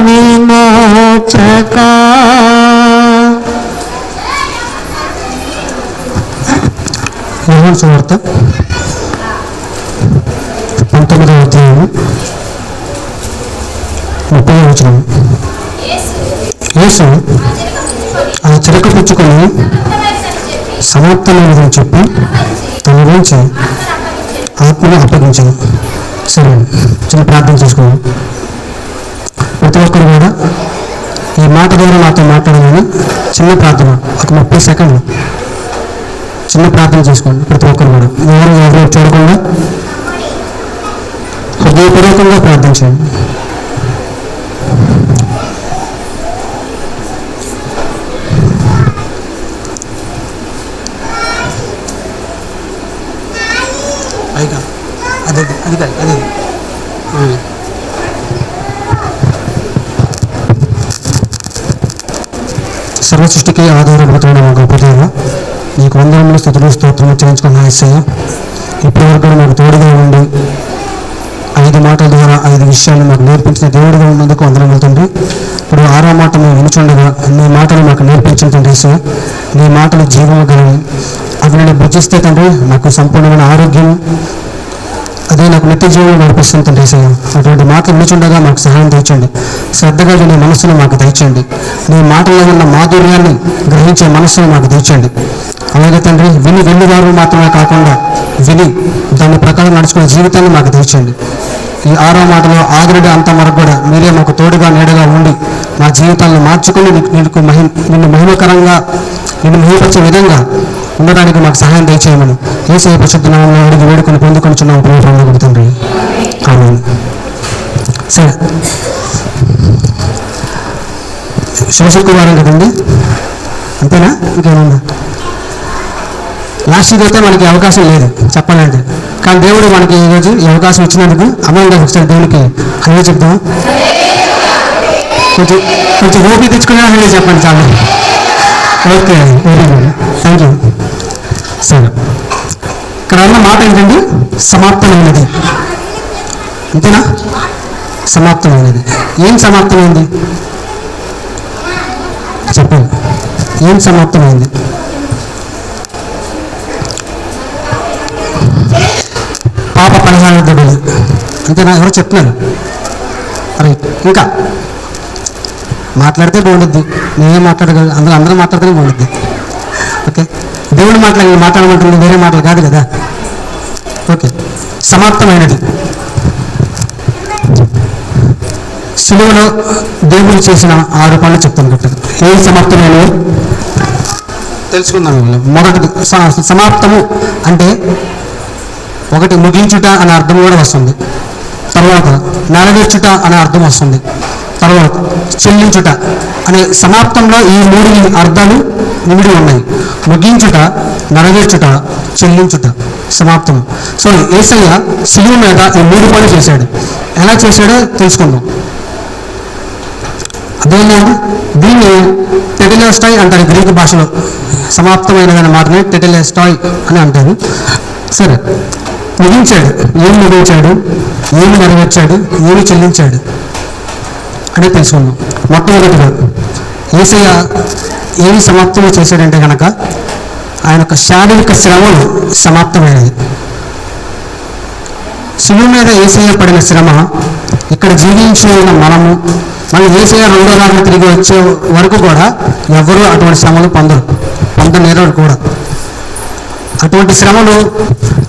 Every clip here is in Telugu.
విమోచక. యోహాను సువార్త 19వ అధ్యాయం 30వ వచనం. యేసు ఆ చిరక పుచ్చుకొని సమాప్తమైనదని చెప్పి తన గురించి ఆత్మను అప్పగించాను. సరే, చిన్న ప్రార్థన చేసుకున్నాం. ప్రతి ఒక్కరు కూడా ఈ మాట ద్వారా నాతో మాట్లాడాలని చిన్న ప్రార్థన, ఒక 30 సెకండ్లు చిన్న ప్రార్థన చేసుకోండి. ప్రతి ఒక్కరు కూడా ఎవరు చూడకుండా హృదయపూర్వకంగా ప్రార్థించండి. అది కాదు, అదే సర్వ సృష్టికి ఆధారపడుతున్న మా గొప్ప దేవ, నీకు వందనములు, స్తుతులు, స్తోత్రములు చెల్లించుకున్న యేసయ్య, ఇప్పటి వరకు మాకు తోడుగా ఉండి 5 మాటల ద్వారా 5 విషయాలు మాకు నేర్పించిన దేవుడిగా ఉన్నందుకు వందనములు తండ్రి. ఇప్పుడు 6వ మాట మేము వినుచుండగా నీ మాటలు మాకు నేర్పించిన తండ్రి యేసయ్య, నీ మాటలు జీవము గలవి. అవి నేను భుజిస్తే తండ్రి నాకు సంపూర్ణమైన ఆరోగ్యం, అదే నాకు నిత్య జీవనం నడిపిస్తుంది తండ్రి యేసయ్య. అటువంటి మాటలు వినుచుండగా మాకు సహాయం తెచ్చండి. శ్రద్ధగా నీ మనస్సును మాకు తెచ్చండి. నీ మాటల్లో ఉన్న మాధుర్యాన్ని గ్రహించే మనస్సును మాకు తెచ్చండి. అలాగే తండ్రి వెళ్ళివారు మాత్రమే కాకుండా విని దాని ప్రకారం నడుచుకునే జీవితాన్ని మాకు తెచ్చండి. ఈ 6వ మాటలో ఆదినుడి అంతం వరకు కూడా మీరే మాకు తోడుగా నీడగా ఉండి మా జీవితాలను మార్చుకుని నిన్ను మహిమకరంగా నిన్ను మహిమపరిచే విధంగా ఉండడానికి మాకు సహాయం దయచేయమని యేసయ్య పరిశుద్ధ నామములో అడిగి వేడుకొని పొందుకొనిచున్నాము ప్రభువు తండ్రి. ఆమేన్. సరే, శుక్రవారం కదండి, అంతేనా? ఇంకేమన్నా? లాస్ట్ వీక్ అయితే మనకి అవకాశం లేదు చెప్పాలంటే, కానీ దేవుడు మనకి ఈరోజు ఈ అవకాశం ఇచ్చినందుకు అమౌంట్ ఒకసారి దేవునికి హలో చెప్తాం. కొంచెం ఓపి తెచ్చుకునే హలో చెప్పండి చాలు. Okay, very good, thank you. సరే, ఇక్కడ ఉన్న మాట ఏంటండి? సమాప్తమైనది. అంతేనా? సమాప్తమైనది. ఏం సమాప్తమైంది చెప్పండి? ఏం సమాప్తమైంది? పాప పరిహార బలి. అంతేనా? ఎవరు చెప్తున్నారు? రైట్. ఇంకా మాట్లాడితే బాగుంటుంది. నేనేం మాట్లాడగలను? అందరూ మాట్లాడితేనే బాగుంటుంది. ఓకే, దేవుడు మాట్లాడమంటుంది, వేరే మాటలు కాదు కదా. ఓకే, సమాప్తమైనది. సిలువలో దేవుడు చేసిన 6 పనులు చెప్తాను కదా. ఏం సమాప్తమైనవి తెలుసుకుందాం. మొదటిది సమాప్తము అంటే ఒకటి ముగించుట అనే అర్థం కూడా వస్తుంది. తర్వాత నెరవేర్చుట అనే అర్థం వస్తుంది. తర్వాత చెల్లించుట అనే సమాప్తంలో ఈ 3 అర్థాలు నిమిడి ఉన్నాయి. ముగించుట, నెరవేర్చుట, చెల్లించుట, సమాప్తం. సో యేసయ్య సిలువ మీద ఈ 3 పనులు చేశాడు. ఎలా చేశాడో తెలుసుకుందాం. అదేంటంటే దీన్ని టెటెలెస్టాయ్ అంటారు గ్రీకు భాషలో. సమాప్తమైనదనే మాటని టెటెలెస్టాయ్ అని అంటారు. సరే, ముగించాడు. ఏమి ముగించాడు, ఏమి నెరవేర్చాడు, ఏమి చెల్లించాడు అని తెలుసుకుందాం. మొట్టమొదటిగా యేసయ్య ఏమి సమాప్తం చేశాడంటే కనుక ఆయన యొక్క శారీరక శ్రమలు సమాప్తమైనది. శిలువ మీద యేసయ్య పడిన శ్రమ ఇక్కడ జీవించి ఉన్న మనము, మళ్ళీ యేసయ్య 2వ రాకడ తిరిగి వచ్చే వరకు కూడా ఎవరూ అటువంటి శ్రమలు పొందలేరు కూడా. అటువంటి శ్రమలు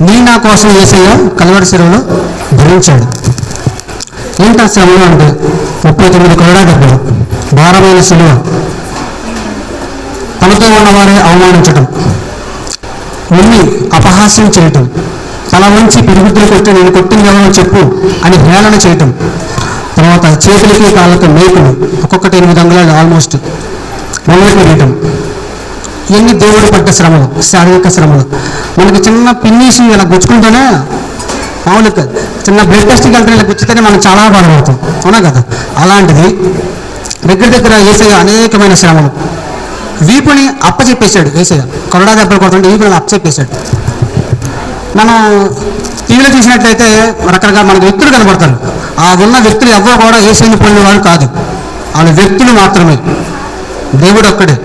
నీ నా కోసం యేసయ్య కల్వరి శిలువలో భరించాడు. ఏంటా శ్రమలు అంటే 39 కొరడా దెబ్బలు, భారమైన శిలువ, తనతో ఉన్నవారే అవమానించటం, ఉన్ని అపహాస్యం చేయటం, తల వంచి పిరుగుతులు కొట్టి నేను కొట్టింది ఎవరో చెప్పు అని హేళన చేయటం, తర్వాత చేతులకి కాళ్ళకి మేకులు ఒక్కొక్కటి 8 అంగుళాలు ఆల్మోస్ట్ మొదలెట్టి వేయటం. ఇవన్నీ దేవుడు పడ్డ శ్రమలు, శారీరక శ్రమలు. మనకి చిన్న పిన్నీసి ఇలా గుచ్చుకుంటేనే మామూలుగా చిన్న బ్లడ్ టెస్ట్కి వెళ్తే ఇలా గుచ్చితేనే మనం చాలా బాధపడతాం, అవునా కదా? అలాంటిది దగ్గర యేసయ్య అనేకమైన శ్రమలు. వీపుని అప్పచెప్పేశాడు యేసయ్య. కొరడా దెబ్బలు కొడుతుంటే వీపుని అప్పచెప్పేశాడు. మనం టీవీలో చూసినట్లయితే రకరకాల మనకు వ్యక్తులు కనబడతారు. ఆ ఉన్న వ్యక్తులు ఎవరు కూడా యేసుని పొందినవాడు కాదు, వాళ్ళు వ్యక్తులు మాత్రమే. దేవుడు ఒక్కడే.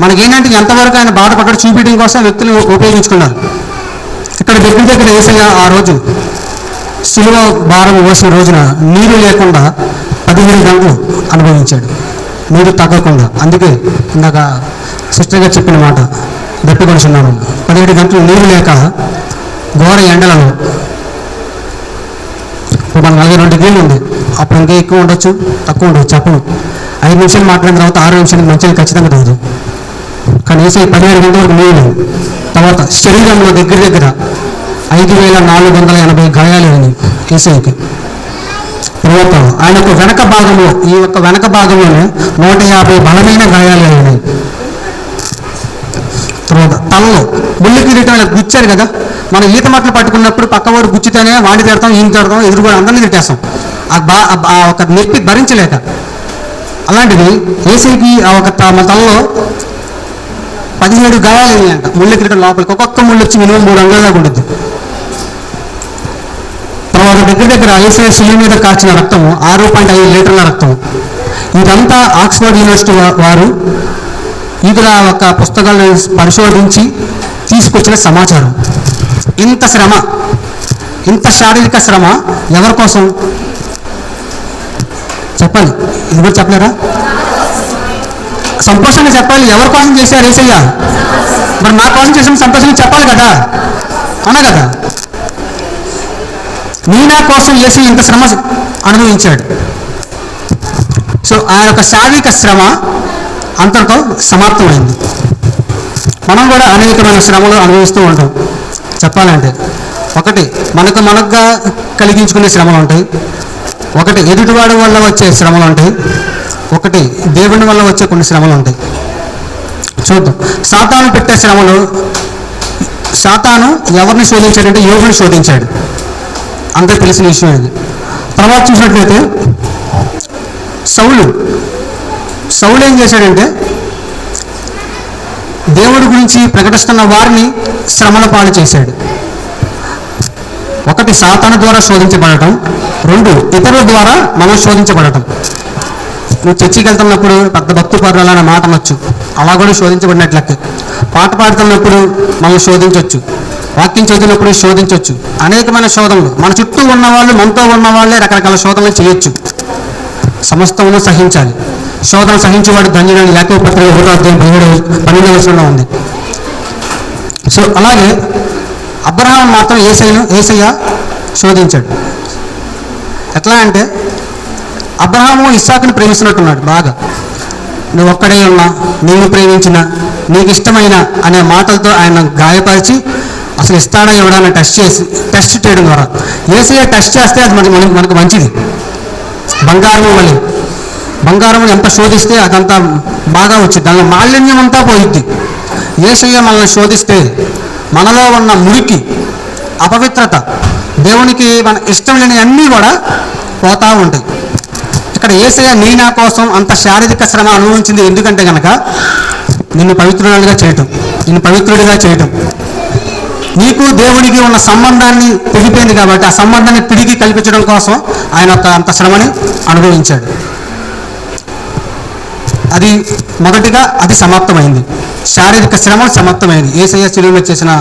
మనకేంటంటే ఎంతవరకు ఆయన బాధపడ్డాడు చూపించడం కోసం వ్యక్తులు ఉపయోగించుకున్నారు. ఇక్కడ దగ్గర యేసయ్య ఆ రోజు శిలువ భారం మోసిన రోజున నీరు లేకుండా 17 గంటలు అనుభవించాడు, నీరు తగ్గకుండా. అందుకే ఇందాక సిస్టర్ గారు చెప్పిన మాట దప్పికొనిచున్నాను. 17 గంటలు నీరు లేక ఘోర ఎండలలో. ఇప్పుడు మన 42 డిగ్రీలు ఉంది, అప్పుడు ఇంకా ఎక్కువ ఉండొచ్చు, తక్కువ ఉండొచ్చు చెప్పను. 5 నిమిషాలు మాట్లాడిన తర్వాత 6 నిమిషాలకు మంచిగా ఖచ్చితంగా రాదు. కానీ యేసయ్య 17 గంటల వరకు నీళ్ళు. తర్వాత శరీరంలో దగ్గర 5480 గాయాలు అయినాయి యేసయ్యకి. తర్వాత ఆయనకు వెనక భాగంలో, ఈ యొక్క వెనక భాగంలోనే 150 బలమైన గాయాలు అయినాయి. తర్వాత తలలో ముళ్ళు కిరీటం ఇలా గుచ్చారు కదా, మనం ఈత మట్టలు పట్టుకున్నప్పుడు పక్కవాడు గుచ్చితేనే వాడి తిడతాం, ఈయన తిడతాం, ఎదురుగా అందరినీ తిట్టేస్తాం ఆ ఒక నొప్పి భరించలేక. అలాంటిది యేసయ్యకి ఆ ఒక తలలో 17 గాయాలు అయ్యాయంట ముళ్ళు కిరీటం లోపలికి. ఒక్కొక్క ముళ్ళు వచ్చి మినిమం 3 అంగుళాల దాకా ఉంటుంది. తర్వాత దగ్గర యేసయ్య శిలువ మీద కాచిన రక్తము 6.5 లీటర్ల రక్తం. ఇదంతా ఆక్స్ఫర్డ్ యూనివర్సిటీ వారు ఇతర ఒక పుస్తకాలను పరిశోధించి తీసుకొచ్చిన సమాచారం. ఇంత శ్రమ, ఇంత శారీరక శ్రమ ఎవరి కోసం చెప్పాలి? ఇది కూడా చెప్పలేరా? సంతోషంగా చెప్పాలి. ఎవరి కోసం చేశారు యేసయ్య? మరి నా కోసం చేసిన సంతోషంగా చెప్పాలి కదా, అవునా కదా? నీ నా కోసం యేసయ్య ఇంత శ్రమ అనుభవించాడు. సో ఆయన యొక్క శారీరక శ్రమ అంతటితో సమాప్తమైంది. మనం కూడా అనేకమైన శ్రమలు అనుభవిస్తూ ఉంటాం. చెప్పాలంటే ఒకటి మనకుగా కలిగించుకునే శ్రమలు ఉంటాయి, ఒకటి ఎదుటివాడి వల్ల వచ్చే శ్రమలు ఉంటాయి, ఒకటి దేవుని వల్ల వచ్చే కొన్ని శ్రమలు ఉంటాయి. చూద్దాం. సాతాను పెట్టే శ్రమలు. సాతాను ఎవరిని శోధించాడంటే యోగుని శోధించాడు, అందరికి తెలిసిన విషయం ఇది. తర్వాత చూసినట్లయితే సౌలు ఏం చేశాడంటే దేవుడి గురించి ప్రకటిస్తున్న వారిని శ్రమల పాలు చేశాడు. ఒకటి సాతాను ద్వారా శోధించబడటం, 2 ఇతరుల ద్వారా మనం శోధించబడటం. నువ్వు చర్చికి వెళ్తున్నప్పుడు పెద్ద భక్తు పరులు అనే మాట అనొచ్చు, అలా కూడా శోధించబడినట్లకి. పాట పాడుతున్నప్పుడు మనం శోధించవచ్చు, వాక్యం చదివినప్పుడు శోధించవచ్చు. అనేకమైన శోధనలు మన చుట్టూ ఉన్నవాళ్ళు, మనతో ఉన్న వాళ్ళే రకరకాల శోధనలు చేయొచ్చు. సమస్తమును సహించాలి. శోధన సహించేవాడు ధన్యుడని యాకోబు పత్రిక 1:12 వచనంలో ఉంది. సో అలాగే అబ్రహాం మాత్రం యేసయ్య శోధించాడు. ఎట్లా అంటే అబ్రహాము ఇస్సాకుని ప్రేమిస్తున్నట్టున్నాడు బాగా. నువ్వు ఒక్కడే ఉన్నా, నీవు ప్రేమించిన, నీకు ఇష్టమైన అనే మాటలతో ఆయన గాయపరిచి అసలు ఇస్తాడా ఇవ్వడాన్ని టెస్ట్ చేయడం ద్వారా. యేసయ్య టెస్ట్ చేస్తే అది మనకు మంచిది. బంగారం ఎంత శోధిస్తే అదంతా బాగా వచ్చింది, దాని మాలిన్యం అంతా పోయిద్ది. యేసయ్య మనల్ని శోధిస్తే మనలో ఉన్న మురికి, అపవిత్రత, దేవునికి మన ఇష్టం లేని అన్నీ కూడా పోతూ ఉంటాయి. ఇక్కడ యేసయ్య నీ నా కోసం అంత శారీరక శ్రమ అనుభవించింది ఎందుకంటే కనుక నిన్ను పవిత్రుడిగా చేయటం, నీకు దేవుడికి ఉన్న సంబంధాన్ని తెగిపోయింది కాబట్టి ఆ సంబంధాన్ని తిరిగి కల్పించడం కోసం ఆయన అంత శ్రమని అనుభవించాడు. అది మొదటిగా అది సమాప్తమైంది, శారీరక శ్రమ సమాప్తమైంది. యేసయ్య శిలువలో చేసిన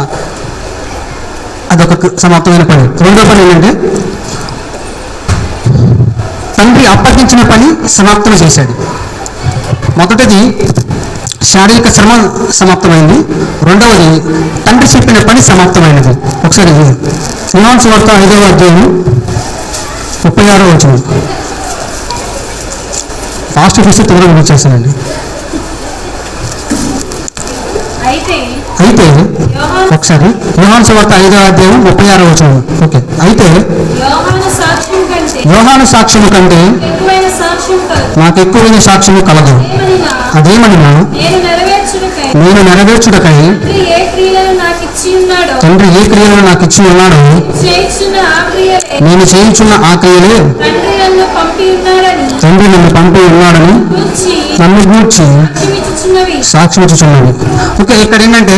అదొక సమాప్తమైన పని. రెండో పని ఏంటంటే తండ్రి అప్పగించిన పని సమాప్తం చేశాడు. మొదటిది శారీరక శ్రమ సమాప్తమైంది, రెండవది తండ్రి చెప్పిన పని సమాప్తమైనది. ఒకసారి యోహాను సువార్త 5వ అధ్యాయం 36వ వచనం. ఫాస్ట్ చూస్తే త్వరగా వచ్చేస్తానండి. అయితే ఒకసారి యోహాను సువార్త 5వ అధ్యాయం 36వ వచనం. ఓకే. అయితే యోహాను సాక్ష్యం కంటే నాకు ఎక్కువైన సాక్ష్యము కలదు. అదేమనినా నేను నెరవేర్చుటకై తండ్రి ఏ క్రియలను నాకు ఇచ్చి ఉన్నాడో నేను చేయించున్న ఆ క్రియలే తండ్రి నన్ను పంపి ఉన్నాడని నన్ను గూర్చి సాక్ష్యం ఇచ్చుచున్నది. ఓకే. ఇక్కడ ఏంటంటే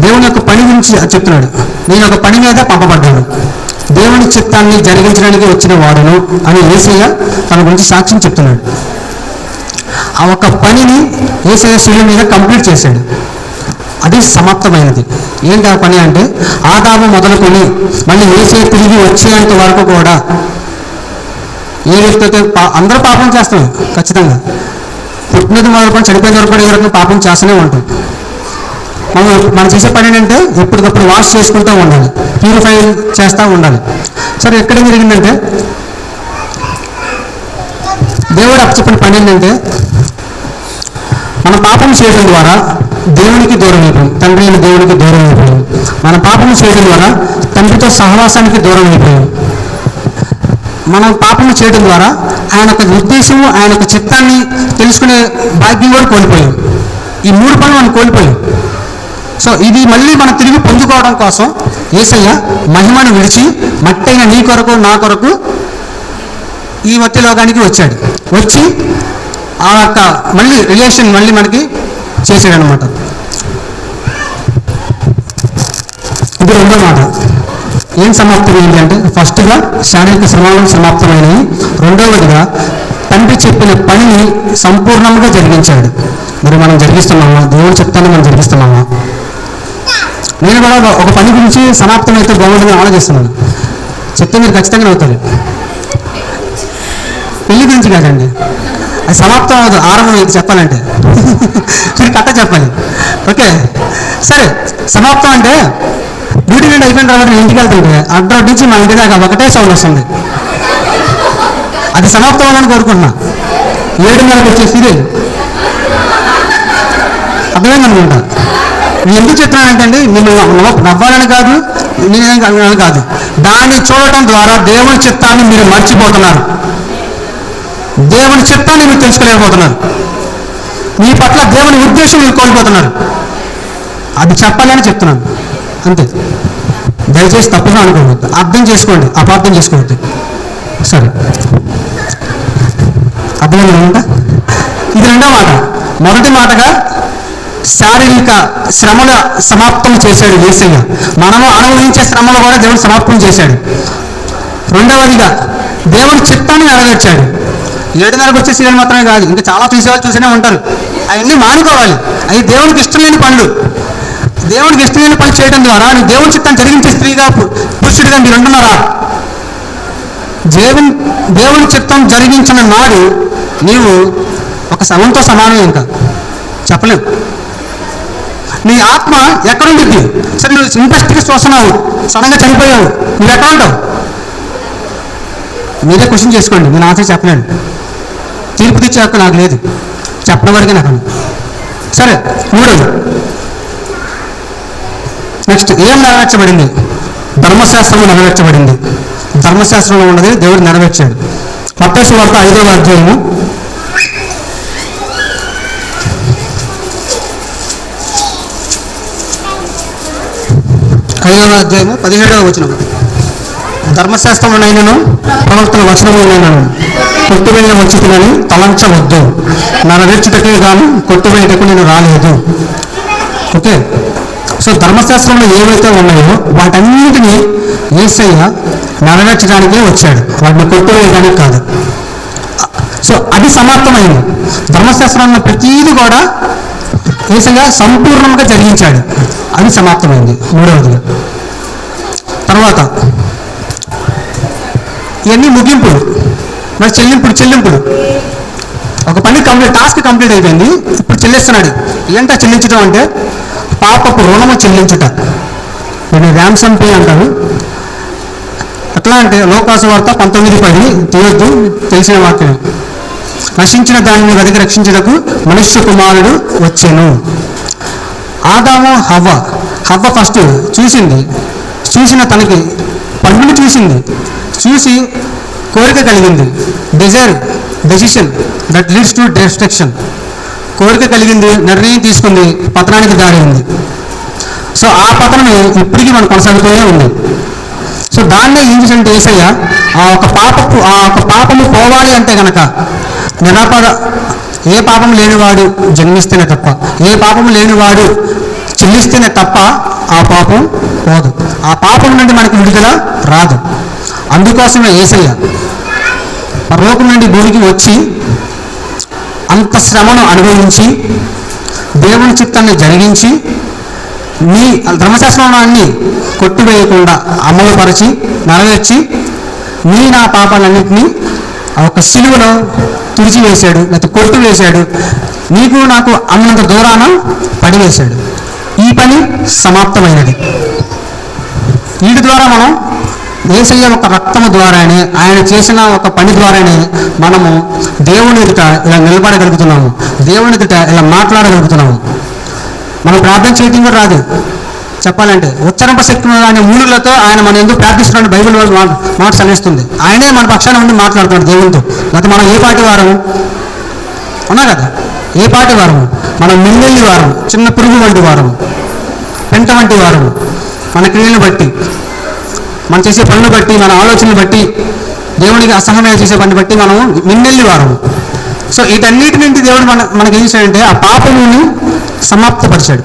దేవుని యొక్క పని గురించి చెప్తున్నాడు. నేను ఒక పని మీద పంపబడ్డాను. దేవుని చిత్తాన్ని జరిగించడానికి వచ్చిన వాడును అని యేసయ్య తన గురించి సాక్ష్యం చెప్తున్నాడు. ఆ ఒక పనిని యేసయ్య శిలువ మీద కంప్లీట్ చేశాడు. అది సమాప్తమైనది. ఏంటి ఆ పని అంటే, ఆదాము మొదలుకొని మళ్ళీ యేసయ్య తిరిగి వచ్చేంత వరకు కూడా ఏ వ్యక్తి అయితే అందరూ పాపం చేస్తాం ఖచ్చితంగా. పుట్టినది మొదలుకొని చనిపోయిన వరకు కూడా ఏ రకంగా పాపం చేస్తూనే ఉంటాం. మనం చేసే పని ఏంటంటే ఎప్పటికప్పుడు వాష్ చేసుకుంటూ ఉండాలి, ప్యూరిఫై చేస్తూ ఉండాలి. సరే, ఎక్కడ జరిగిందంటే దేవుడు అప్పచెప్పిన పని ఏంటంటే, మన పాపం చేయడం ద్వారా దేవునికి దూరం అయిపోయాం, తండ్రి అయిన దేవునికి దూరం అయిపోయాం. మన పాపం చేయడం ద్వారా తండ్రితో సహవాసానికి దూరం అయిపోయాం. మనం పాపం చేయడం ద్వారా ఆయన యొక్క ఉద్దేశము, ఆయన యొక్క చిత్తాన్ని తెలుసుకునే భాగ్యం కూడా కోల్పోయాం. ఈ 3 పనులు మనం కోల్పోయాం. సో ఇది మళ్ళీ మనం తిరిగి పొందుకోవడం కోసం యేసయ్య మహిమను విడిచి మట్టైన నీ కొరకు నా కొరకు ఈ మట్టి లోకానికి వచ్చాడు. వచ్చి ఆ యొక్క మళ్ళీ రిలేషన్ మళ్ళీ మనకి చేశాడనమాట. ఇది రెండో మాట. ఏం సమాప్తమైంది అంటే, ఫస్ట్గా శారీరక శ్రమలు సమాప్తమైనవి. రెండవదిగా తండ్రి చెప్పిన పనిని సంపూర్ణంగా జరిగించాడు. మరి మనం జరిగిస్తున్నామా? దేవుడు చెప్తాను మనం జరిగిస్తున్నామా? నేను కూడా ఒక పని గురించి సమాప్తమైతే బాగుంటుందని ఆలోచిస్తున్నాను. చెప్తే మీరు ఖచ్చితంగా అవుతారు. పెళ్లి గురించి కాదండి, అది సమాప్తం అవ్వదు, ఆరంభం అయితే చెప్పాలంటే మీరు కట్ట చెప్పాలి. ఓకే, సరే. సమాప్తం అంటే డ్యూటీ నుండి అయిపోయిన తర్వాత నేను ఇంటికి వెళ్తుంటే అడ్రోడ్ నుంచి మా ఇంటి దాకా ఒకటే సౌండ్ వస్తుంది. అది సమాప్తం అవ్వాలని కోరుకుంటున్నా. 7:30 వచ్చే సీరియల్ అర్థమైంది అనుకుంటా. నేను ఎందుకు చెప్తున్నానంటే అండి, మిమ్మల్ని నవ్వాలని కాదు, నేనేం కాదు, దాన్ని చూడటం ద్వారా దేవుని చిత్తాన్ని మీరు మర్చిపోతున్నారు. దేవుని చిత్తాన్ని మీరు తెలుసుకోలేకపోతున్నారు. మీ పట్ల దేవుని ఉద్దేశం మీరు కోల్పోతున్నారు. అది చెప్పాలని చెప్తున్నాను, అంతే. దయచేసి తప్పుగా అనుకోవద్దు, అర్థం చేసుకోండి, అపార్థం చేసుకోవద్దు. సరే, అర్థమైందనమాట. ఇది రెండో మాట. మొదటి మాటగా శారీరక శ్రమల సమాప్తం చేశాడు యేసయ్య. మనము అనుభవించే శ్రమలు కూడా దేవుడు సమాప్తం చేశాడు. రెండవదిగా దేవుని చిత్తాన్ని నెరవేర్చాడు. 7:30 వచ్చే సీరియల్ మాత్రమే కాదు, ఇంకా చాలా చూసేవాళ్ళు చూస్తూనే ఉంటారు. అవన్నీ మానుకోవాలి. అవి దేవునికి ఇష్టం లేని పనులు. దేవునికి ఇష్టం లేని పనులు చేయడం ద్వారా నువ్వు దేవుని చిత్తాన్ని జరిగించే స్త్రీగా పురుషుడిగా మీరు ఉంటున్నారా? దేవుని చిత్తం జరిగించిన నాడు నీవు ఒక శవంతో సమానం. ఇంకా చెప్పలేవు. నీ ఆత్మ ఎక్కడుంటుంది? సరే, నువ్వు ఇంట్రెస్ట్గా చూస్తున్నావు, సడన్గా చనిపోయావు, నువ్వు ఎక్కడ ఉంటావు? మీరే క్వశ్చన్ చేసుకోండి. నేను ఆన్సర్ చెప్పలేను. తీర్పు తెచ్చే హక్కు నాకు లేదు, చెప్పడం వరకే నాకు. సరే, మూడోది. నెక్స్ట్ ఏం నెరవేర్చబడింది? ధర్మశాస్త్రం నెరవేర్చబడింది. ధర్మశాస్త్రంలో ఉన్నది దేవుడు నెరవేర్చాడు. మత్తయి సువార్త 5వ అధ్యాయము 17వ వచనం. ధర్మశాస్త్రమునైనను ప్రవక్తల వచనములైనను కొట్టువేయ వచ్చిందని తలంచవద్దు, నెరవేర్చుటకే గాను కొట్టువేయటకు నేను రాలేదు. ఓకే, సో ధర్మశాస్త్రంలో ఏవైతే ఉన్నాయో వాటన్నిటినీ యేసయ్య నెరవేర్చడానికే వచ్చాడు, వాటిని కొట్టువేయడానికి కాదు. సో అది సమాప్తమైంది. ధర్మశాస్త్రంలో ప్రతీది కూడా యేసయ్య సంపూర్ణంగా జరిగించాడు. అది సమాప్తమైంది. మూడవదిగా తర్వాత ఇవన్నీ ముగింపులు. మరి చెల్లింపులు. ఒక పని టాస్క్ కంప్లీట్ అయిపోయింది, ఇప్పుడు చెల్లిస్తున్నాడు. ఏంటో చెల్లించడం అంటే పాపపు రుణము చెల్లించుట. దీన్ని ర్యామ్సమ్ పే అంటారు. ఎట్లా అంటే లోకాసు వార్త 19:10 తీయొద్దు, తెలిసిన వాక్యం. నశించిన దానిని వెతికి రక్షించుటకు మనుష్య కుమారుడు వచ్చెను. ఆదాము హవ్వ ఫస్ట్ చూసిన తనకి పండుని చూసి కోరిక కలిగింది. Decision that leads to destruction. కోరిక కలిగింది, నిర్ణయం తీసుకుంది, పతనానికి దారి ఉంది. సో ఆ పతనం ఇప్పటికీ మనం కొనసాగుతూనే ఉంది. సో దాన్నే ఏం చేసినట్టు యేసయ్య ఆ ఒక పాపము పోవాలి అంటే కనుక ఏ పాపం లేనివాడు జన్మిస్తేనే తప్ప, ఏ పాపం లేనివాడు చెల్లిస్తేనే తప్ప ఆ పాపం పోదు. ఆ పాపం నుండి మనకు విడుదల రాదు. అందుకోసమే యేసయ్య పరలోకం నుండి భూమికి వచ్చి అంత శ్రమను అనుభవించి దేవుని చిత్తాన్ని జరిగించి నీ ధర్మశాస్త్రాన్ని కొట్టివేయకుండా అమలుపరిచి నెరవేర్చి నా పాపాలన్నింటినీ ఒక సిలువలో తుడిచివేశాడు, లేకపోతే కొట్టివేశాడు. నీకు నాకు అన్నంత దూరాన పడివేశాడు. ఈ పని సమాప్తమైనది. వీటి ద్వారా మనం యేసయ్య ఒక రక్తము ద్వారానే, ఆయన చేసిన ఒక పని ద్వారానే మనము దేవుని ఎదుట ఇలా నిలబడగలుగుతున్నాము, దేవుని ఎదుట ఇలా మాట్లాడగలుగుతున్నాము. మనం ప్రార్థన చేయడం కూడా రాదు చెప్పాలంటే. ఉచ్చరింప శక్తి అనే ఊళ్ళతో ఆయన మన ఎందుకు ప్రార్థిస్తున్నాడు బైబిల్ మాట సెలవిస్తుంది. ఆయనే మన పక్షాన ఉండి మాట్లాడుతున్నాడు దేవునితో. లేకపోతే మనం ఏ పాటి వారము ఉన్నా కదా, ఏ పాటి వారము మనం మిన్నెల్లి వారము, చిన్న పురుగు వంటి వారము, పెంట వంటి వారము. మన క్రియలను బట్టి, మనం చేసే పనులు బట్టి, మన ఆలోచనలు బట్టి, దేవునికి అసహనం చేసే పని బట్టి మనం మిన్నెల్లి వారము. సో వీటన్నిటి నుండి దేవుడు మనకి ఏం చేశాడంటే ఆ పాపముని సమాప్తపరిచాడు,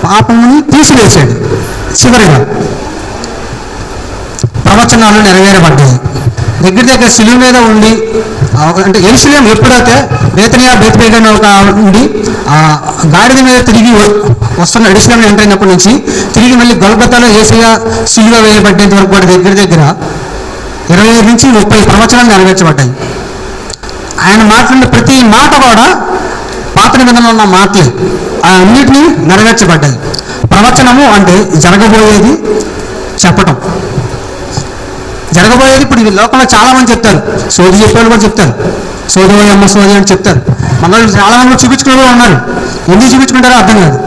పాపముని తీసివేశాడు. చివరిగా ప్రవచనాలు నెరవేరబడ్డాయి. దగ్గర శిలువ మీద ఉండి, అంటే యెరూషలేము ఎప్పుడైతే బేతనియా బేత్బేగా ఒక ఉండి ఆ గాడిద మీద తిరిగి వస్తున్న యెరూషలేము ఎంటర్ అయినప్పటి నుంచి తిరిగి మళ్ళీ గొల్గొతాలో యేసయ్య శిలువ వేయబడ్డేంత వరకు కూడా దగ్గర 25 నుంచి 30 ప్రవచనాలు నెరవేర్చబడ్డాయి. ఆయన మాట్లాడిన ప్రతి మాట కూడా పాత నిబంధనలో ఉన్న మాటలే, అన్నిటినీ నెరవేర్చబడ్డాయి. ప్రవచనము అంటే జరగబోయేది చెప్పటం. జరగబోయేది ఇప్పుడు ఈ లోకంలో చాలామంది చెప్తారు, సోది చెప్పేవాళ్ళు కూడా చెప్తారు, సోది అమ్మ సోది అని చెప్తారు. మనలో చాలామంది చూపించుకునే కూడా ఉన్నారు. ఎందుకు చూపించుకుంటారో అర్థం కాదు.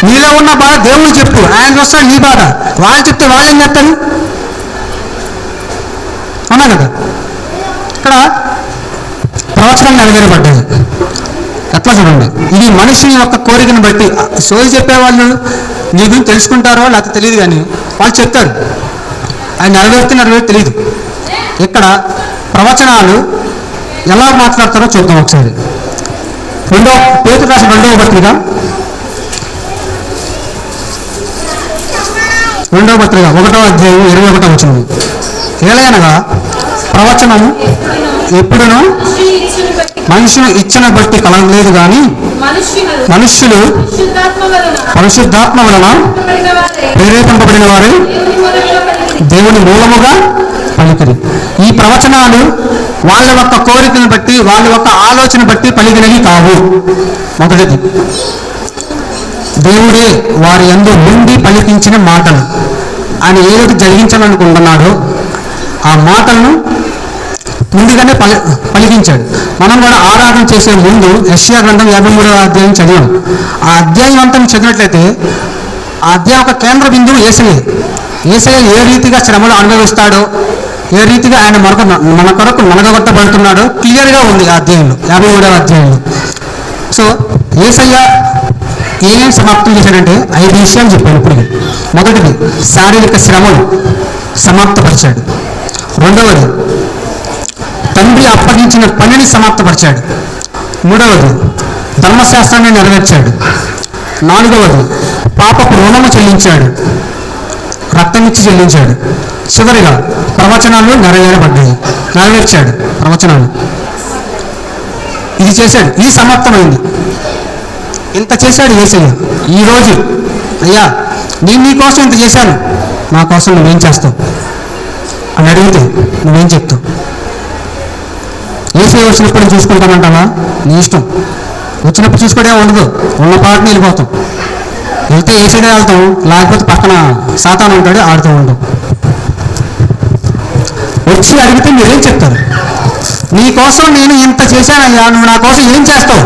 నీలో ఉన్న బాధ దేవుడు చెప్పు, ఆయన చూస్తాడు నీ బాధ. వాళ్ళు చెప్తే వాళ్ళు ఏం చేస్తారు? అవునా కదా. ఇక్కడ ప్రవచనం నెరవేరబడ్డాయి. ఎట్లా చూడండి, ఇది మనిషి యొక్క కోరికను బట్టి. సోది చెప్పేవాళ్ళు నీ గురించి తెలుసుకుంటారో లేకపోతే తెలియదు, కానీ వాళ్ళు చెప్తారు. ఆయన నెరవేరితే తెలియదు. ఇక్కడ ప్రవచనాలు ఎలా మాట్లాడతారో చూద్దాం ఒకసారి. పేతురు రాసిన 2వ పత్రిక 1వ అధ్యాయం 21వ వచనం. ఏలయనగా ప్రవచనము ఎప్పుడునూ మనుషులు ఇచ్చిన బట్టి కలగలేదు, కానీ మనుష్యులు పరిశుద్ధాత్మ వలన ప్రేరేపింపబడిన వారే దేవుని మూలముగా పలికిరి. ఈ ప్రవచనాలు వాళ్ళ యొక్క కోరికను బట్టి, వాళ్ళ యొక్క ఆలోచన బట్టి పలికినవి కావు. మొదటిది, దేవుడే వారి యందు ఉండి పలికించిన మాటలు. ఆయన ఏదైతే జరిగించాలనుకుంటున్నాడో ఆ మాటలను ముందుగానే పలికించాడు. మనం కూడా ఆరాధన చేసే ముందు యెషయా గ్రంథం 53వ అధ్యాయం చదివాం. ఆ అధ్యాయం అంతా చదివినట్లయితే ఆ అధ్యాయం ఒక కేంద్ర బిందువు యేసయ్య. యేసయ్య ఏ రీతిగా శ్రమలు అనుభవిస్తాడో, ఏ రీతిగా ఆయన మన కొరకు నలగొట్టబడుతున్నాడో క్లియర్గా ఉంది ఆ అధ్యాయంలో, 53వ అధ్యాయంలో. సో యేసయ్య ఏం సమాప్తం చేశాడంటే 5 విషయాలు చెప్పాను ఇప్పుడు. మొదటిది, శారీరక శ్రమలు సమాప్తపరిచాడు. రెండవది, తండ్రి అప్పగించిన పనిని సమాప్తపరిచాడు. మూడవది, ధర్మశాస్త్రాన్ని నెరవేర్చాడు. నాలుగవది, పాపపు రుణము చెల్లించాడు, రక్తమిచ్చి చెల్లించాడు. చివరిగా ప్రవచనాలు నెరవేర్చాడు ప్రవచనాలు. ఇది చేశాడు, ఇది సమాప్తమైంది. ఇంత చేశాడు యేసయ్య. ఈరోజు అయ్యా నేను నీ కోసం ఇంత చేశాను, నా కోసం నువ్వేం చేస్తావు అని అడిగితే నువ్వేం చెప్తావు? యేసయ్య వచ్చినప్పుడు చూసుకుంటానంటావా? నీ ఇష్టం. వచ్చినప్పుడు చూసుకోవడే ఉండదు, ఉన్న పాటని వెళ్ళిపోతాం. వెళ్తే యేసయ్యనే వెళ్తాం, లేకపోతే పక్కన సాతాను ఉంటాడు, ఆడుతూ ఉంటాం. వచ్చి అడిగితే మీరేం చెప్తారు? నీ కోసం నేను ఇంత చేశానయ్యా, నువ్వు నా కోసం ఏం చేస్తావు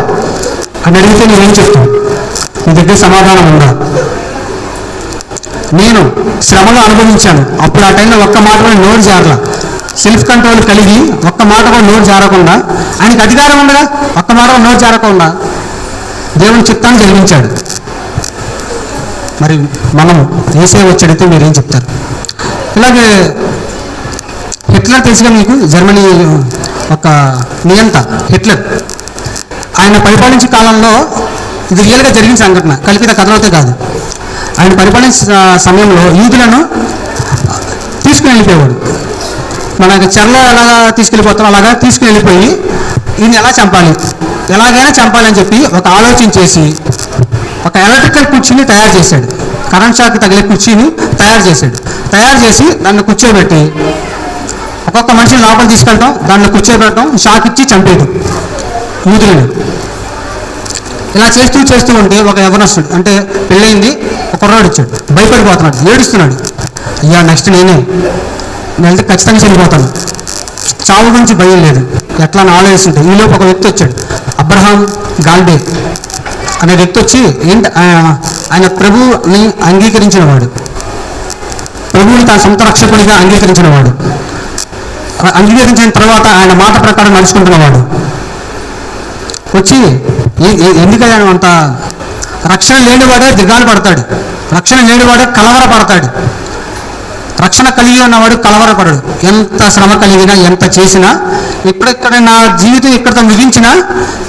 అని అడిగితే నువ్వేం చెప్తావు? నీ దగ్గర సమాధానం ఉందా? నేను శ్రమలో అనుభవించాను, అప్పుడు ఆ టైంలో ఒక్క మాట కూడా నోరు జారలా. సెల్ఫ్ కంట్రోల్ కలిగి ఒక్క మాట కూడా నోరు జారకుండా, ఆయనకి అధికారం ఉండగా ఒక్క మాట కూడా నోరు జారకుండా దేవుని చిత్తాన్ని జరిగించాడు. మరి మనం యేసయ్య వచ్చి అడిగితే మీరేం చెప్తారు? ఇలాగే హిట్లర్ తెలుసుగా మీకు, జర్మనీ ఒక నియంత హిట్లర్. ఆయన పరిపాలించే కాలంలో ఇది రియల్గా జరిగిన సంఘటన, కల్పిత కథలతో కాదు. ఆయన పరిపాలించిన సమయంలో యూదులను తీసుకుని వెళ్ళిపోయేవాడు. మనకి చెరలో ఎలాగా తీసుకెళ్ళిపోతాం అలాగా తీసుకుని వెళ్ళిపోయి ఈయన ఎలా చంపాలి, ఎలాగైనా చంపాలి అని చెప్పి ఒక ఆలోచన చేసి ఒక ఎలక్ట్రికల్ కుర్చీని తయారు చేశాడు. కరెంట్ షాక్ తగిలే కుర్చీని తయారు చేసి దాన్ని కూర్చోబెట్టి ఒక్కొక్క మనిషిని లోపల తీసుకెళ్ళటం, దాన్ని కూర్చోబెట్టడం, షాక్ ఇచ్చి చంపేది యూదులను. ఇలా చేస్తూ ఉంటే ఒక యవనస్తుడు, అంటే పెళ్ళయింది, ఒక కుర్రాడు వచ్చాడు, భయపడిపోతున్నాడు, ఏడుస్తున్నాడు. అయ్యా నెక్స్ట్ నేను వెళ్తే ఖచ్చితంగా చనిపోతాను, చావు గురించి భయం లేదు, ఎట్లా అని ఆలోచిస్తుంటే ఈలోపు ఒక వ్యక్తి వచ్చాడు, అబ్రహాం గాల్బే అనే వ్యక్తి వచ్చి ఆయన ప్రభువుని అంగీకరించినవాడు, ప్రభువుని తన సొంత రక్షకునిగా అంగీకరించినవాడు, అంగీకరించిన తర్వాత ఆయన మాట ప్రకారం నడుచుకుంటున్నవాడు వచ్చి ఎందుకయ్యా అంత రక్షణ లేనివాడే దిగాలు పడతాడు, రక్షణ లేనివాడే కలవరపడతాడు, రక్షణ కలిగి ఉన్నవాడు కలవరపడడు. ఎంత శ్రమ కలిగినా ఎంత చేసినా ఇక్కడ నా జీవితం ఇక్కడితో ముగించినా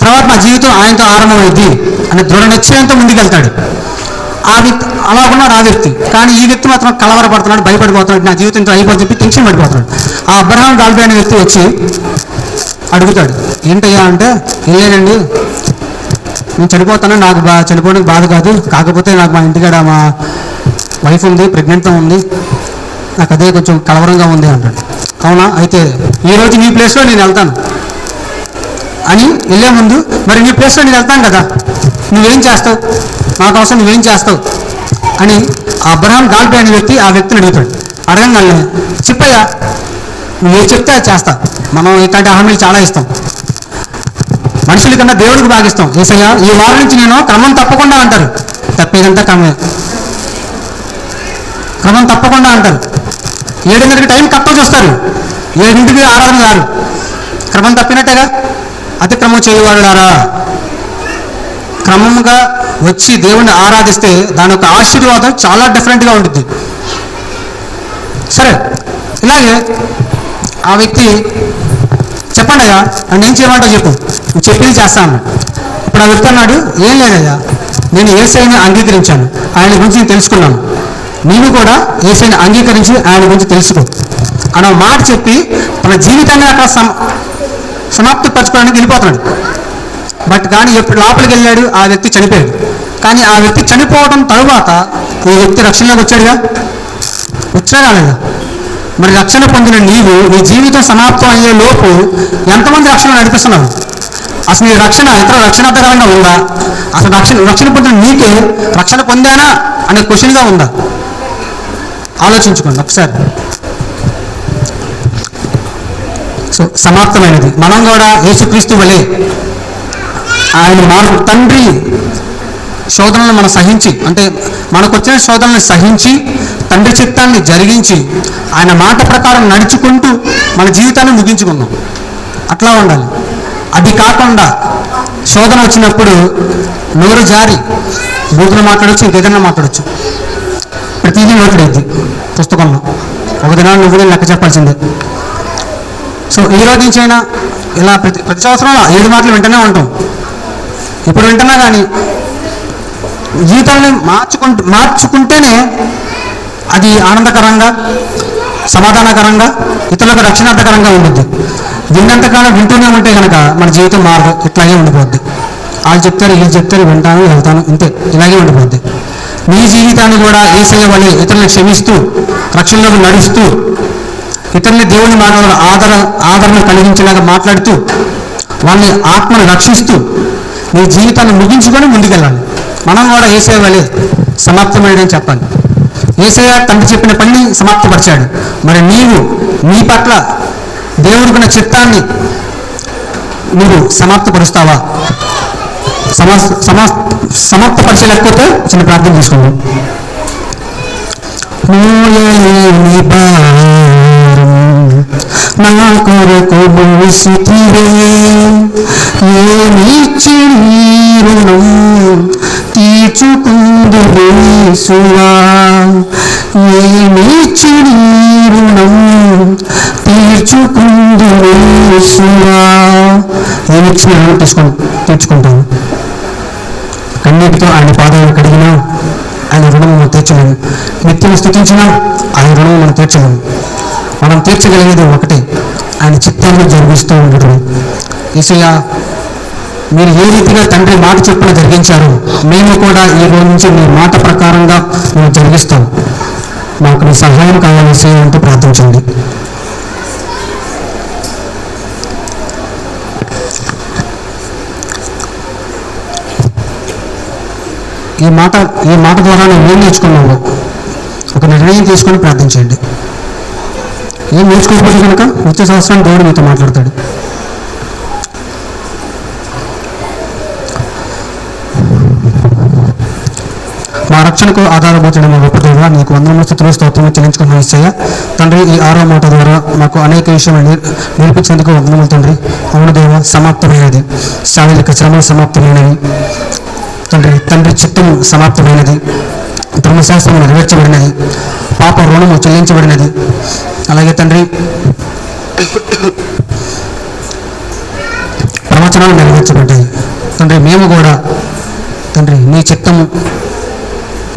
తర్వాత నా జీవితం ఆయనతో ఆరంభమైంది అనే దృఢ నిశ్చయంతో ముందుకెళ్తాడు. ఆ వ్యక్తి అలా ఉన్నాడు ఆ వ్యక్తి. కానీ ఈ వ్యక్తి మాత్రం కలవరపడుతున్నాడు, భయపడిపోతున్నాడు, నా జీవితంతో అయిపోతుంది చెప్పి టెన్షన్ పడిపోతున్నాడు. ఆ అబ్రహాం గాల్బే అనే వ్యక్తి వచ్చి అడుగుతాడు, ఏంటయ్యా అంటే లేదండి నేను చనిపోతాను, నాకు చనిపోవడానికి బాధ కాదు, కాకపోతే నాకు మా ఇంటికాడ మా వైఫ్ ఉంది, ప్రెగ్నెంట్తో ఉంది, నాకు అదే కొంచెం కలవరంగా ఉంది అంటాడు. అవునా, అయితే ఈరోజు నీ ప్లేస్లో నేను వెళ్తాను అని వెళ్ళే ముందు, మరి నీ ప్లేస్లో నేను వెళ్తాను కదా, నువ్వేం చేస్తావు, నా కోసం నువ్వేం చేస్తావు అని ఆ అబ్రహాం గాల్బే అనే వ్యక్తి ఆ వ్యక్తిని అడుగుతాడు. అడగంగానే చెప్పయ్యా నువ్వు చెప్తే అది చేస్తా, మనం ఇట్లాంటి హామీలు చాలా ఇస్తాం, మనుషుల కన్నా దేవుడికి భాగిస్తాం. ఏసయ్య ఈ వారం నుంచి నేను క్రమం తప్పకుండా అంటారు, తప్పేదంతా క్రమం తప్పకుండా అంటారు. 7:00కి టైం కప్ప చూస్తారు, 7:00కి ఆరాధన గారు, క్రమం తప్పినట్టేగా. అతిక్రమం చేయవాడులారా, క్రమంగా వచ్చి దేవుణ్ణి ఆరాధిస్తే దాని యొక్క ఆశీర్వాదం చాలా డిఫరెంట్గా ఉంటుంది. సరే, ఇలాగే ఆ వ్యక్తి చెప్పండి అయ్యా నన్ను ఏం చేయమంటావు చెప్పు, నువ్వు చెప్పింది చేస్తా అన్నాడు. ఇప్పుడు ఆ వ్యక్తి అన్నాడు, ఏం లేదయ్యా, నేను యేసయ్యని అంగీకరించాను, ఆయన గురించి నేను తెలుసుకున్నాను, నీవు కూడా యేసయ్యని అంగీకరించి ఆయన గురించి తెలుసుకో అన్న మాట చెప్పి తన జీవితాన్ని అక్కడ సమాప్తిపరచుకోవడానికి వెళ్ళిపోతున్నాడు. బట్ కానీ ఎప్పుడు లోపలికి వెళ్ళాడు ఆ వ్యక్తి చనిపోయాడు. కానీ ఆ వ్యక్తి చనిపోవడం తరువాత ఈ వ్యక్తి రక్షణలోకి వచ్చాడుగా, వచ్చాడా లేదా? మరి రక్షణ పొందిన నీవు నీ జీవితం సమాప్తం అయ్యే లోపు ఎంతమంది రక్షణ నడిపిస్తున్నావు? అసలు నీ రక్షణ ఇతర రక్షణార్థకరంగా ఉందా? అసలు రక్షణ పొందిన నీకే రక్షణ పొందానా అనే క్వశ్చన్గా ఉందా? ఆలోచించుకోండి ఒకసారి. సో సమాప్తమైనది. మనం కూడా యేసుక్రీస్తు వలె ఆయన మార్పు తండ్రి శోధనలను మనం సహించి, అంటే మనకు వచ్చిన శోధనలను సహించి తండ్రి చిత్తాన్ని జరిగించి ఆయన మాట ప్రకారం నడుచుకుంటూ మన జీవితాన్ని ముగించుకుందాం. అట్లా ఉండాలి. అది కాకుండా శోధన వచ్చినప్పుడు నోరు జారి బూతులు మాట్లాడచ్చు, ఇంకేదైనా మాట్లాడచ్చు, ప్రతిదీ నోట్లయిద్ది పుస్తకంలో. ఒక దినాన్ని నువ్వు లెక్క చెప్పాల్సిందే. సో ఈ రోజు నుంచైనా ఇలా ప్రతి సంవత్సరం 7 మాటలు వింటూనే ఉంటాం. ఇప్పుడు వింటున్నా కానీ జీవితాన్ని మార్చుకుంటేనే అది ఆనందకరంగా, సమాధానకరంగా, ఇతరులకు రక్షణార్థకరంగా ఉంటుంది. విన్నంతకాలం వింటూనే ఉంటే కనుక మన జీవితం మారదు, ఇట్లాగే ఉండిపోద్ది. వాళ్ళు చెప్తారు, వీళ్ళు చెప్తారు, వింటాను, వెళ్తాను, ఇంతే, ఇలాగే ఉండిపోద్ది. నీ జీవితాన్ని కూడా యేసయ్య వలె ఇతరులను క్షమిస్తూ, రక్షణలోకి నడుస్తూ, ఇతరులని దేవుని మాటల ఆదరణ కలిగించేలాగా మాట్లాడుతూ, వాళ్ళని ఆత్మను రక్షిస్తూ నీ జీవితాన్ని ముగించుకొని ముందుకెళ్ళాలి. మనం కూడా యేసయ్య వలె సమాప్తమైనని చెప్పాలి. యేసయ్య తండ్రి చెప్పిన పని సమాప్తపరిచాడు. మరి నీవు నీ పట్ల దేవుడికున్న చిత్తాన్ని నువ్వు సమాప్తపరుస్తావా? సమాప్తపరిచలేకపోతే చిన్న ప్రార్థన తీసుకున్నాం. నా కొరకు మోసితివే, ఏమిచ్చి రుణం తీర్చుకుందువే యేసువా, ఏమిచ్చి రుణం తీర్చుకుందువే యేసువా. ఏమిచ్చిన రుణం తీర్చుకుంటాను. కన్నీటితో ఆయన పాదాలను కడిగినా ఆయన రుణము మనం తీర్చలేము. నిత్యం స్థుతించినా ఆయన రుణము మనం తీర్చలేము. మనం తీర్చగలిగేది ఒకటే, ఆయన చిత్తాన్ని జరిగిస్తూ ఉండటం. యేసయ్య, మీరు ఏ రీతిగా తండ్రి మాట చొప్పున జరిగించారో మేము కూడా ఈ రోజు నుంచి మీ మాట ప్రకారంగా మేము జరిగిస్తాం. మాకు నీ సహాయం కావాలి యేసయ్య అంటూ ప్రార్థించండి. ఈ మాట ద్వారా నేను ఏం నేర్చుకున్నాము ఒక నిర్ణయం తీసుకొని ప్రార్థించండి. ఏం నేర్చుకోకపోతే కనుక వచ్చే సంవత్సరం దేవుడు మీతో మాట్లాడతాడు. మా రక్షణకు ఆధారభూతుడు మా గొప్ప దేవ, నీకు వందనములు స్తుతులు స్తోత్రములు చెల్లించుకున్న యేసయ్య. తండ్రి, ఈ 6వ మాట ద్వారా మాకు అనేక విషయాలు నేర్పించేందుకు వందనములు తండ్రి. అవును దేవ, సమాప్తమైనది. శారీరక శ్రమలు సమాప్తమైనవి తండ్రి. చిత్తము సమాప్తమైనది. ధర్మశాస్త్రము నెరవేర్చబడినది. పాప రుణము చెల్లించబడినది. అలాగే తండ్రి, ప్రవచనాలు నెరవేర్చబడ్డాయి తండ్రి. మేము కూడా తండ్రి నీ చిత్తము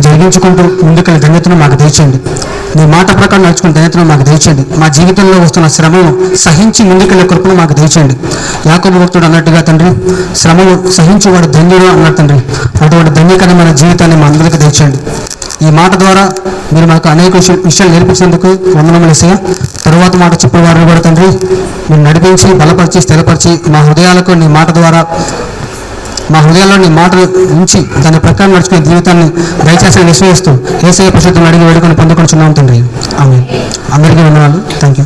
జరిగించుకుంటూ ముందుకెళ్ళి ధన్యతను మాకు దయచేయండి. నీ మాట ప్రకారం నడుచుకుని ధన్యతను మాకు దయచేయండి. మా జీవితంలో వస్తున్న శ్రమను సహించి ముందుకెళ్ళే కృపను మాకు దయచేయండి. యాకోబు భక్తుడు అన్నట్టుగా తండ్రి, శ్రమను సహించేవాడు ధన్యుడు అన్నారు తండ్రి. అటువంటి ధన్యకరమైన జీవితాన్ని మా అందరికీ దయచేయండి. ఈ మాట ద్వారా మీరు మాకు అనేక విషయాలు నేర్పించేందుకు వందనములు యేసయ్య. తరువాత మాట చెప్పేవారిని కూడా తండ్రి మీరు నడిపించి బలపరిచి స్థిరపరిచి మా హృదయాలకు నీ మాట ద్వారా మా హృదయాల్లో నీ మాటలు ఉంచి దాని ప్రకారం నడుచుకునే జీవితాన్ని దయచేసి విశ్వసిస్తూ యేసయ్య పరిశుద్ధం అడిగి వేడుకొని పొందుకొనిచున్నాం తండ్రి. ఆమేన్. అందరికీ వందనాలు. Thank you.